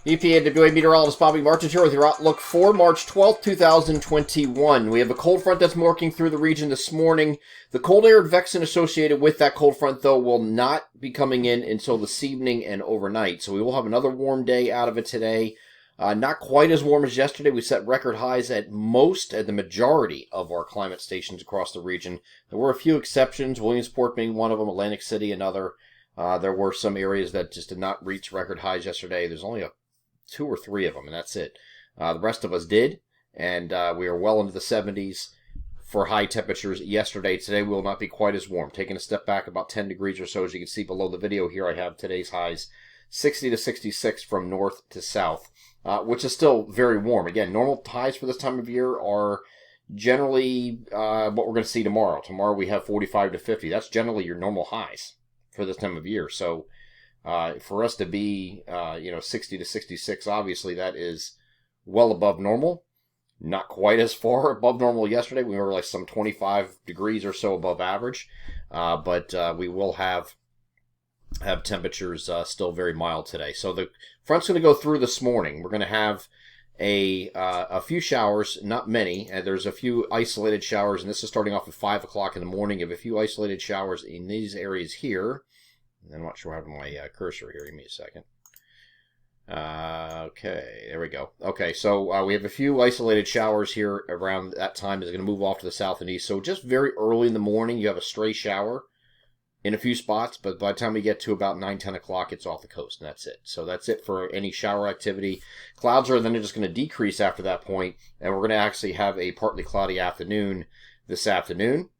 EPAWA meteorologist Bobby Martins here with your outlook for March 12th, 2021. We have a cold front that's working through the region this morning. The cold air advection associated with that cold front, though, will not be coming in until this evening and overnight. So we will have another warm day out of it today. Not quite as warm as yesterday. We set record highs at the majority of our climate stations across the region. There were a few exceptions, Williamsport being one of them, Atlantic City another. There were some areas that just did not reach record highs yesterday. There's only 2 or 3 of them, and that's it. The rest of us did, and we are well into the 70s for high temperatures yesterday. Today we will not be quite as warm. Taking a step back about 10 degrees or so, as you can see below the video here, I have today's highs 60 to 66 from north to south, which is still very warm. Again, normal highs for this time of year are generally what we're going to see tomorrow. Tomorrow we have 45 to 50. That's generally your normal highs for this time of year. So for us to be, 60 to 66, obviously that is well above normal. Not quite as far above normal yesterday. We were like some 25 degrees or so above average. But we will have temperatures still very mild today. So the front's going to go through this morning. We're going to have a few showers, not many. There's a few isolated showers, and this is starting off at 5 o'clock in the morning. You have a few isolated showers in these areas here. I'm not sure I have my cursor here. Give me a second. Okay, there we go. Okay, so we have a few isolated showers here around that time. It's going to move off to the south and east. So just very early in the morning, you have a stray shower in a few spots, but by the time we get to about 9, 10 o'clock, it's off the coast, and that's it. So that's it for any shower activity. Clouds are then just going to decrease after that point, and we're going to actually have a partly cloudy afternoon this afternoon.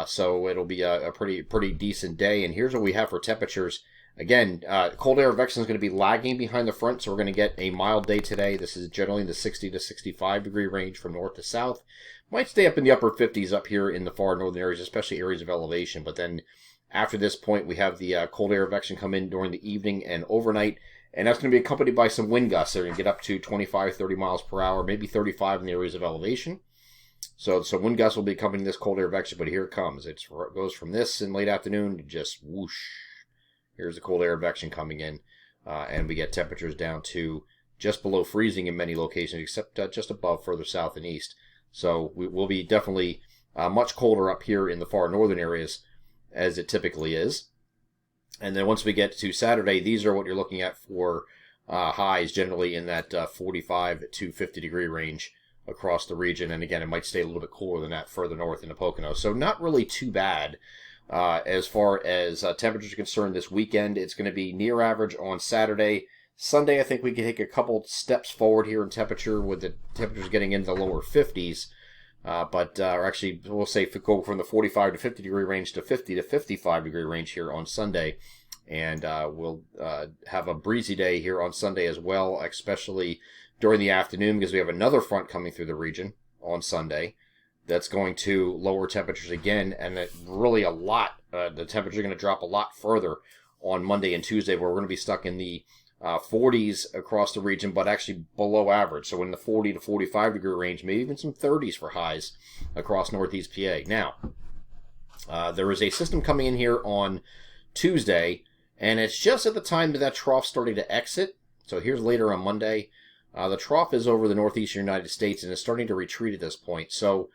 So it'll be a pretty decent day. And here's what we have for temperatures. Again, cold air advection is going to be lagging behind the front, so we're going to get a mild day today. This is generally in the 60 to 65 degree range from north to south. Might stay up in the upper 50s up here in the far northern areas, especially areas of elevation. But then after this point, we have the cold air advection come in during the evening and overnight. And that's going to be accompanied by some wind gusts. They're going to get up to 25, 30 miles per hour, maybe 35 in the areas of elevation. So wind gusts will be accompanying this cold air advection, but here it comes. It goes from this in late afternoon to just whoosh. Here's the cold air advection coming in, and we get temperatures down to just below freezing in many locations, except just above further south and east. So we will be definitely much colder up here in the far northern areas, as it typically is. And then once we get to Saturday, these are what you're looking at for highs, generally in that 45 to 50 degree range across the region. And again, it might stay a little bit cooler than that further north in the Poconos. So not really too bad as far as temperatures are concerned this weekend. It's going to be near average on Saturday. Sunday, I think we can take a couple steps forward here in temperature, with the temperatures getting into the lower 50s. Or actually, we'll say go from the 45 to 50 degree range to 50 to 55 degree range here on Sunday. And we'll have a breezy day here on Sunday as well, especially during the afternoon, because we have another front coming through the region on Sunday that's going to lower temperatures again, and it really the temperatures are going to drop a lot further on Monday and Tuesday, where we're going to be stuck in the 40s across the region, but actually below average. So in the 40 to 45 degree range, maybe even some 30s for highs across northeast PA. Now, there is a system coming in here on Tuesday, and it's just at the time that trough starting to exit. So here's later on Monday. The trough is over the northeastern United States, and it's starting to retreat at this point. So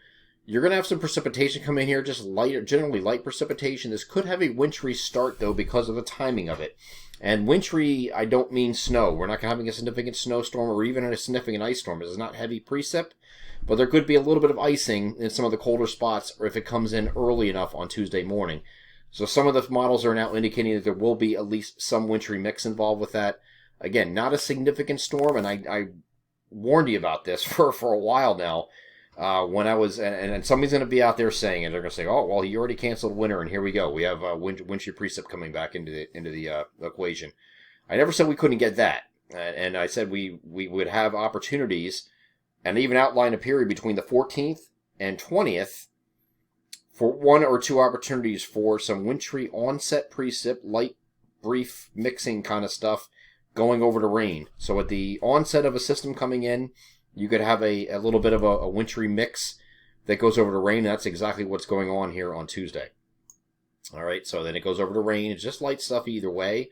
you're going to have some precipitation come in here, just generally light precipitation. This could have a wintry start, though, because of the timing of it. And wintry, I don't mean snow. We're not having a significant snowstorm or even a significant ice storm. This is not heavy precip, but there could be a little bit of icing in some of the colder spots, or if it comes in early enough on Tuesday morning. So some of the models are now indicating that there will be at least some wintry mix involved with that. Again, not a significant storm, and I warned you about this for a while now. When I was, and somebody's going to be out there saying it. They're going to say, "Oh, well, he already canceled winter, and here we go. We have wintry precip coming back into the equation." I never said we couldn't get that, and I said we would have opportunities, and even outline a period between the 14th and 20th for 1 or 2 opportunities for some wintry onset precip, light, brief mixing kind of stuff, going over to rain. So at the onset of a system coming in, you could have a little bit of a wintry mix that goes over to rain. That's exactly what's going on here on Tuesday. All right, so then it goes over to rain. It's just light stuff either way.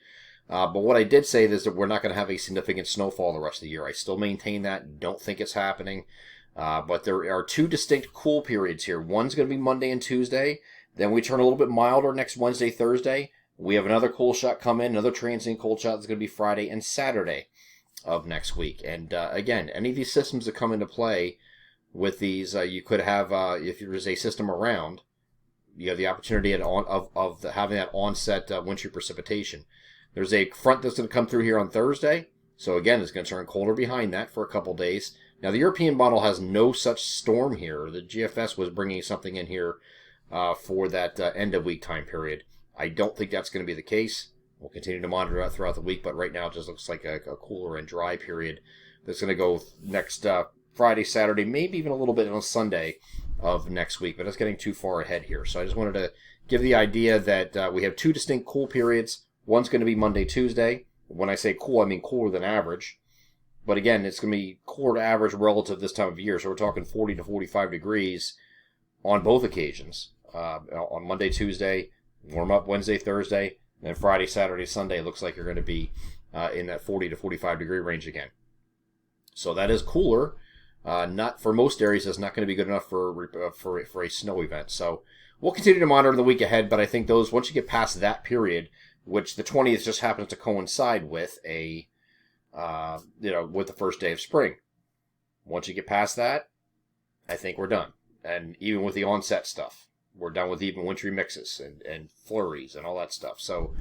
But what I did say is that we're not going to have a significant snowfall the rest of the year. I still maintain that. Don't think it's happening. But there are two distinct cool periods here. One's going to be Monday and Tuesday. Then we turn a little bit milder next Wednesday, Thursday. We have another cool shot come in, another transient cold shot that's going to be Friday and Saturday of next week. And again, any of these systems that come into play with these, you could have, if there's a system around, you have the opportunity of having that onset wintry precipitation. There's a front that's going to come through here on Thursday. So again, it's going to turn colder behind that for a couple days. Now, the European model has no such storm here. The GFS was bringing something in here for that end of week time period. I don't think that's going to be the case. We'll continue to monitor that throughout the week, but right now it just looks like a cooler and dry period that's going to go next Friday, Saturday, maybe even a little bit on Sunday of next week, but it's getting too far ahead here. So I just wanted to give the idea that we have two distinct cool periods. One's going to be Monday, Tuesday. When I say cool, I mean cooler than average. But again, it's going to be cooler to average relative this time of year. So we're talking 40 to 45 degrees on both occasions. On Monday, Tuesday, warm up Wednesday, Thursday, and then Friday, Saturday, Sunday, it looks like you're going to be in that 40 to 45 degree range again. So that is cooler. Not for most areas, it's not going to be good enough for a snow event. So we'll continue to monitor the week ahead, but I think those, once you get past that period, which the 20th just happens to coincide with with the first day of spring. Once you get past that, I think we're done. And even with the onset stuff, we're done with even wintry mixes and flurries and all that stuff. So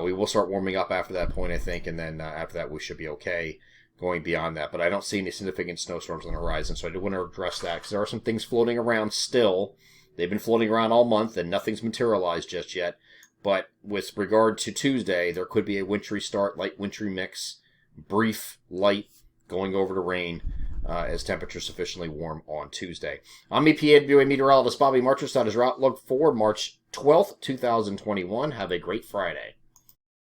we will start warming up after that point, I think, and then after that we should be okay going beyond that. But I don't see any significant snowstorms on the horizon, so I do want to address that because there are some things floating around still. They've been floating around all month, and nothing's materialized just yet. But with regard to Tuesday, there could be a wintry start, light wintry mix, brief, light, going over to rain as temperatures sufficiently warm on Tuesday. I'm EPAWA meteorologist Bobby Marchus. That is your outlook for March 12th, 2021. Have a great Friday.